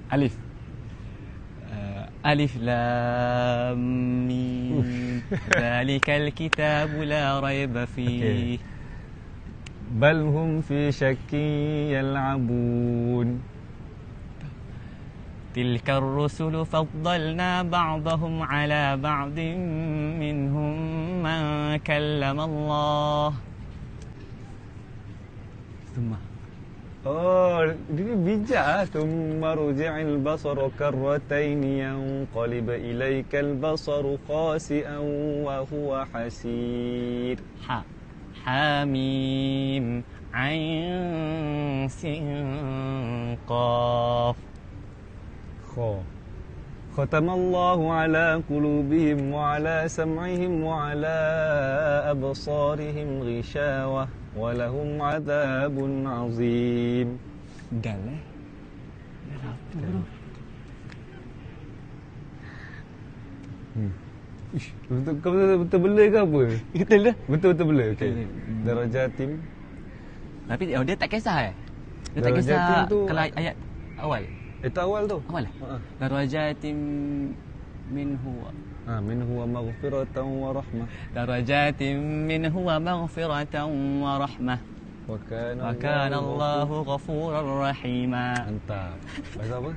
Alif. Alif lam mim. Dzalikal kitabu la raiba fihi. Bal hum fi syakkin yal'abun. Tilkar rusulu faddalna ba'dahum ala ba'din minhum man kallama Allah. Summa. Oh, dia bijak. Thumma ruji'il basaru karratain yanqalib ilaikal basaru khasi'an wa huwa hasir. Hamim Ain Sin Qaf. Khatamallahu ala qulubihim wa ala sam'ihim wa ala absarihim ghishawah wa lahum adhabun azim. Dal Kau betul bela ke apa? Betul dah. Betul bela. Okey. Darajatim. Tapi dia tak kisah Dia tak Darajatim kisah tu kalau ayat awal. Itu awal tu. Awal Darajatim minhu. Minhu wa maghfiratan wa rahmah. Darajatim minhu wa maghfiratan wa rahmah. Wa kana Allahu ghafurar rahima. Mantap. Bahasa apa?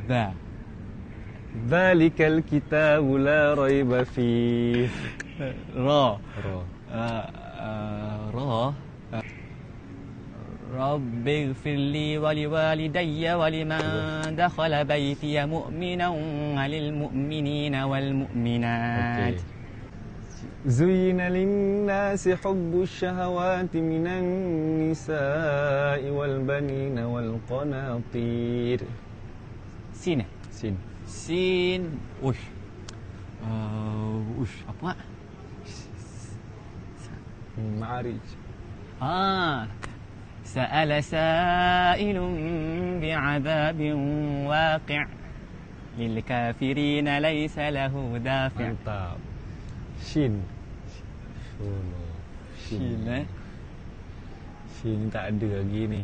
Dha. Dzalikal kitabu la raiba fihi. Ra. Rabbi ighfirli wa liwalidayya wa liman dakhala baytiya mu'minan wa lil mu'minina wal mu'minat. Zuyyina lin-nasi hubbu syahawati minan nisa'i wal banina wal qanatir. Sin. Apa? Ma'arij. Sa'ala sa'ilun bi'adabin waqi' lil kafirina laysa lahu dafi'. Mantap. Shin tak ada lagi ni.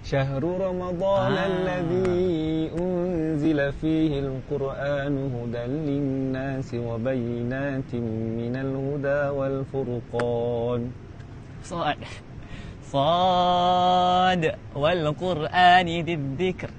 Syahrul Ramadan alladhi unzila fihi al-Qur'anu hudan lin-nasi wa bayyinatin minal huda wal furqan. Sad wal Qur'ani dzikr.